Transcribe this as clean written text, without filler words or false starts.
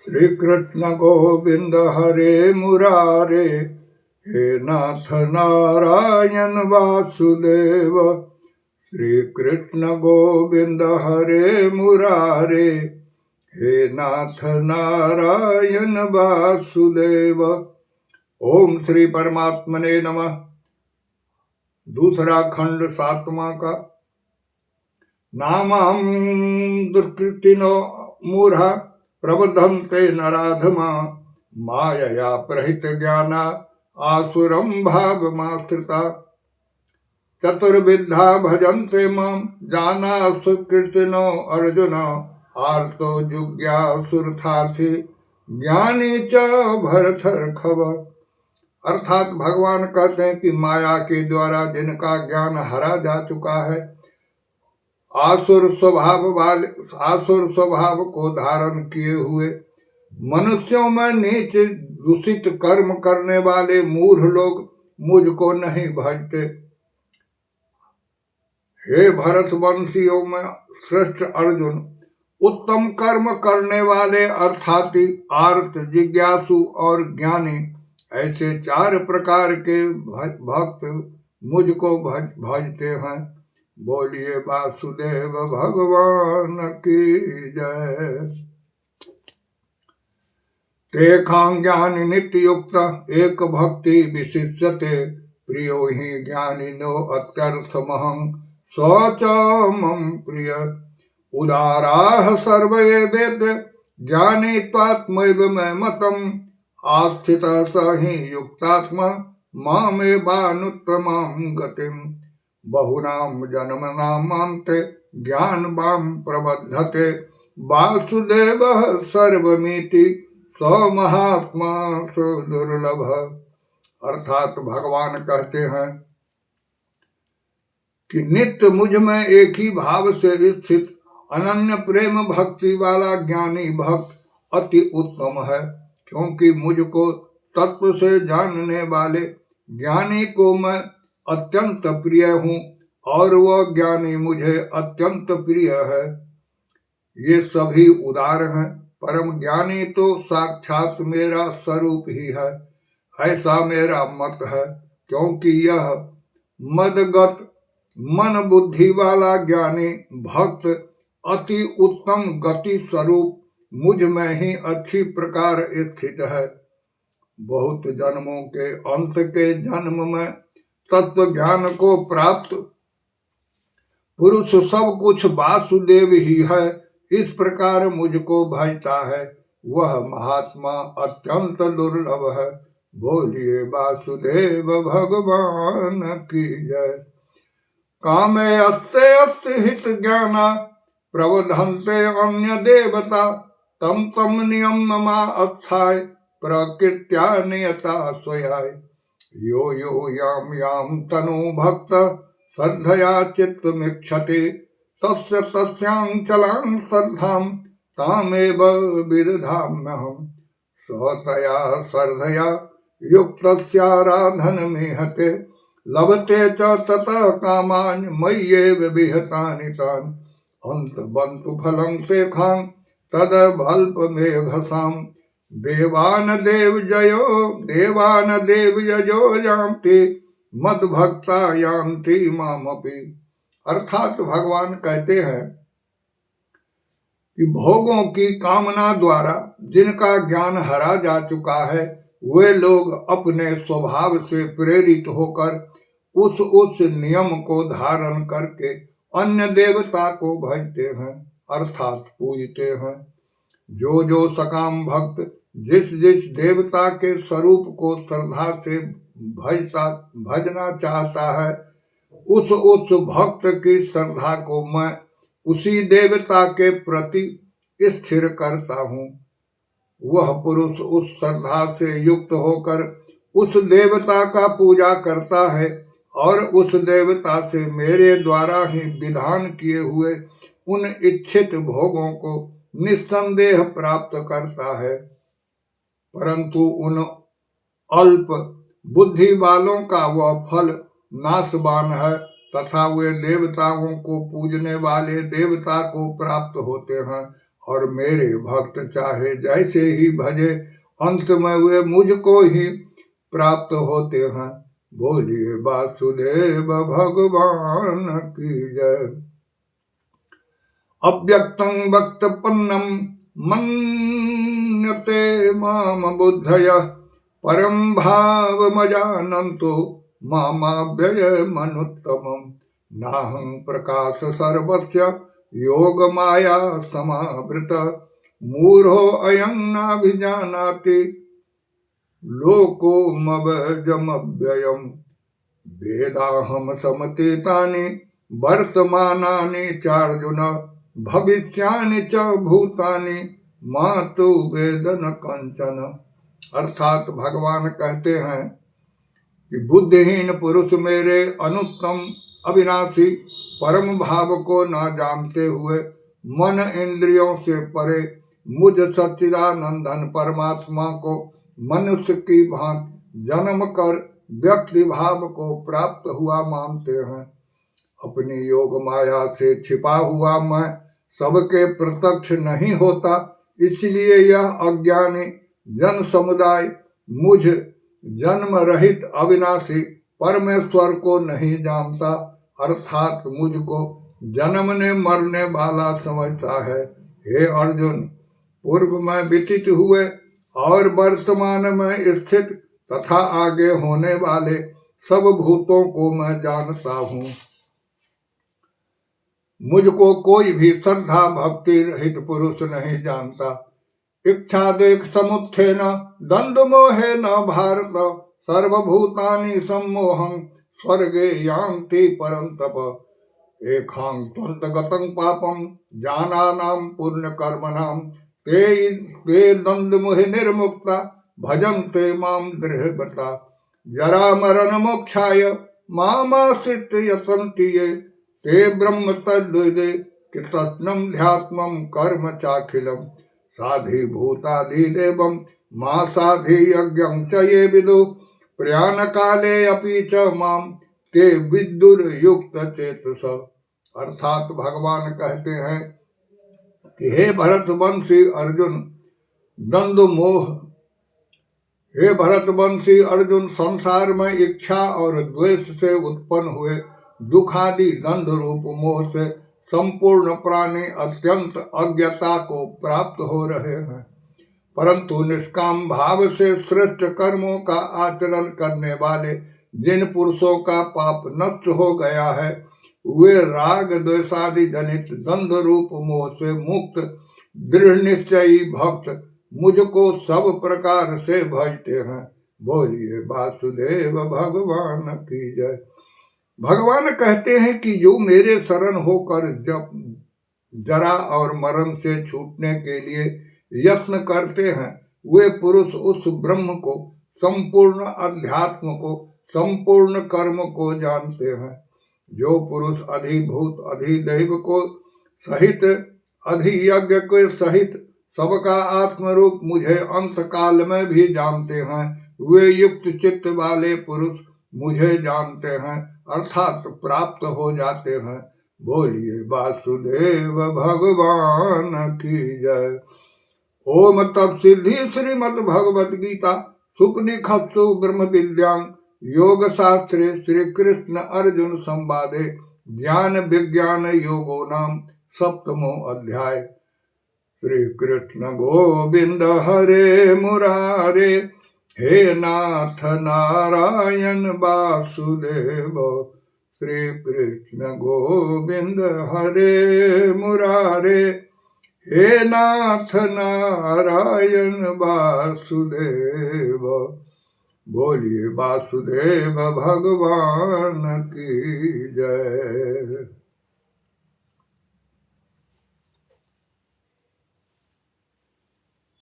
श्री कृष्ण गोविंद हरे मुरारे, हे नाथ नारायण वासुदेव। श्री कृष्ण गोविंद हरे मुरारे, हे नाथ नारायण वासुदेव। ओम श्री परमात्मने नमः। दूसरा खंड सातवां का। नामं दुष्कृतिनो मूढ़ा प्रबुद्धन्ते नराधमा, मायया प्रहित ज्ञाना आसुरं भावमाश्रिता। चतुर्विधा भजन्ते मां जाना सुकृतिनो अर्जुन, आर्तो जुज्ञासुरथार्थी ज्ञानी च भरतर्षभ। अर्थात भगवान कहते हैं कि माया के द्वारा जिनका ज्ञान हरा जा चुका है, आसुर स्वभाव को धारण किए हुए मनुष्यों में नीच दूषित कर्म करने वाले मूढ़ लोग मुझको नहीं भजते। हे भरतवंशियों में श्रेष्ठ अर्जुन, उत्तम कर्म करने वाले अर्थात आर्त, जिज्ञासु और ज्ञानी, ऐसे चार प्रकार के भक्त मुझको भजते हैं। बोलिए वासुदेव भगवान की जय। तेखां ज्ञानी नित्य युक्त एक भक्ति विशिष्यते, प्रियो हि ज्ञानिनो अत्यर्थमहं स च मम प्रिय। उदाराः सर्वे वेद ज्ञानी त्वात्मैव मे मतम्, आस्थितः स हि युक्तात्मा मामेवानुत्तमां गतिम्। बहुनाम जन्मनामान्ते ज्ञानवान् प्रबध्यते, वासुदेवः सर्वमिति स महात्मा सुदुर्लभ। अर्थात भगवान कहते हैं कि नित्य मुझ में एक ही भाव से स्थित अनन्य प्रेम भक्ति वाला ज्ञानी भक्त अति उत्तम है, क्योंकि मुझको तत्व से जानने वाले ज्ञानी को मैं अत्यंत प्रिय हूँ और वह ज्ञानी मुझे अत्यंत प्रिय है। ये सभी उदार हैं। परम ज्ञानी तो साक्षात मेरा स्वरूप ही है, ऐसा मेरा मत है, क्योंकि यह मदगत मन बुद्धि वाला ज्ञानी भक्त अति उत्तम गति स्वरूप मुझ में ही अच्छी प्रकार स्थित है। बहुत जन्मों के अंत के जन्म में तत्व ज्ञान को प्राप्त पुरुष सब कुछ वासुदेव ही है, इस प्रकार मुझको भजता है, वह महात्मा अत्यंत दुर्लभ है। बोलिए वासुदेव भगवान की जय। कामे अस्ते अस्ति हित ज्ञाना, प्रबोधन्ते अन्य देवता, तम तम नियम मा अस्थाय, प्रकृत्या नियता स्वयाय। यो यो याम याम तनु भक्त, श्रद्धया चित्तमिच्छति, तस्य तस्यां चलां श्रद्धां, तामेव विदधाम्यहम्। स्वतया श्रद्धया युक्तस्याराधनमिहते, लभते च ततः कामान् मय्येव विहतानि तान्। अंतबन्तु फलं तेषां तदभल्पमेघसाम्, देवान देव यजो यान्ति, मद्भक्ता यान्ति मामपि। अर्थात भगवान कहते हैं कि भोगों की कामना द्वारा जिनका ज्ञान हरा जा चुका है, वे लोग अपने स्वभाव से प्रेरित होकर उस नियम को धारण करके अन्य देवता को भजते हैं, अर्थात पूजते हैं। जो सकाम भक्त जिस देवता के स्वरूप को श्रद्धा से भजना चाहता है, उस भक्त की श्रद्धा को मैं उसी देवता के प्रति स्थिर करता हूँ। वह पुरुष उस श्रद्धा से युक्त होकर उस देवता का पूजा करता है और उस देवता से मेरे द्वारा ही विधान किए हुए उन इच्छित भोगों को निस्संदेह प्राप्त करता है। परंतु उन अल्प बुद्धि वालों का वह फल नाशवान है, तथा वे देवताओं को पूजने वाले देवता को प्राप्त होते हैं और मेरे भक्त चाहे जैसे ही भजे, अंत में वे मुझको ही प्राप्त होते हैं। बोलिए वासुदेव भगवान की जय। अव्यक्तं वक्तपन्नं मन्यते माम बुद्धयः, परं भावमजानन्तो मामाव्ययमनुत्तमम्। नाहं प्रकाश सर्वस्य योगमाया समावृत, मूढ़ो अयं नाभिजानाति लोकोमव्ययम्। वेदाहं समतीतानि वर्तमानानि चार्जुन, भविष्यानि च भूतानि मातु वेद न कंचन। अर्थात भगवान कहते हैं कि बुद्धिहीन पुरुष मेरे अनुत्तम अविनाशी परम भाव को न जानते हुए मन इंद्रियों से परे मुझ सच्चिदानंदन परमात्मा को मनुष्य की भांति जन्म कर व्यक्ति भाव को प्राप्त हुआ मानते हैं। अपनी योग माया से छिपा हुआ मैं सबके प्रत्यक्ष नहीं होता, इसलिए यह अज्ञानी जन समुदाय मुझ जन्म रहित अविनाशी परमेश्वर को नहीं जानता, अर्थात मुझको जन्मने मरने वाला समझता है। हे अर्जुन, पूर्व में व्यतीत हुए और वर्तमान में स्थित तथा आगे होने वाले सब भूतों को मैं जानता हूँ। मुझको कोई भी श्रद्धा भक्ति रहित पुरुष नहीं जानता। इच्छा देख समुत्थेन दंड मोहे न भारत, सर्वभूतानि सम्मोहं स्वर्गे यान्ति परन्तप। एकांतगतं पापं जानानां पुण्य कर्मणां, ते दंड मोहे निर्मुक्ता भजन्ते मां दृढ़व्रता। जरा मरण मोक्षाय मामाश्रित्य यतन्ति ये, ते ब्रह्म तद्विदे कृतस्नं ध्यात्मं कर्म चाखिलम्। साधिभूताधिदेवं मा साधियज्ञं च ये विदु, प्रयाण काले अपि च मां ते विदुर्युक्त चेतस। अर्थात भगवान कहते हैं कि हे भरतवंशी अर्जुन, हे भरतवंशी अर्जुन, संसार में इच्छा और द्वेष से उत्पन्न हुए दुखादि दंड रूप मोह से संपूर्ण प्राणी अत्यंत अज्ञता को प्राप्त हो रहे हैं, परंतु निष्काम भाव से श्रेष्ठ कर्मों का आचरण करने वाले जिन पुरुषों का पाप नष्ट हो गया है, वे राग द्वेषादि जनित दंड रूप मोह से मुक्त दृढ़ निश्चयी भक्त मुझको सब प्रकार से भजते हैं। बोलिए वासुदेव भगवान की जय। भगवान कहते हैं कि जो मेरे शरण होकर जरा और मरण से छूटने के लिए यत्न करते हैं, वे पुरुष उस ब्रह्म को, संपूर्ण अध्यात्म को, संपूर्ण कर्म को जानते हैं। जो पुरुष अधिभूत अधिदैव को सहित, अधियज्ञ के सहित सबका आत्मरूप मुझे अंत काल में भी जानते हैं, वे युक्त चित्त वाले पुरुष मुझे जानते हैं, अर्थात प्राप्त हो जाते हैं। बोलिए वासुदेव भगवान की जय। ओम तत्सिद्धि श्रीमद् भगवद गीता सुपनिषत्सु ब्रह्म विद्यां योग शास्त्रे श्री कृष्ण अर्जुन संवादे ज्ञान विज्ञान योगो नाम सप्तमो अध्याय। श्री कृष्ण गोविंद हरे मुरारे, हे नाथ नारायण वासुदेव। श्री कृष्ण गोविंद हरे मुरारे, हे नाथ नारायण वासुदेव। बोलिए वासुदेव भगवान की जय।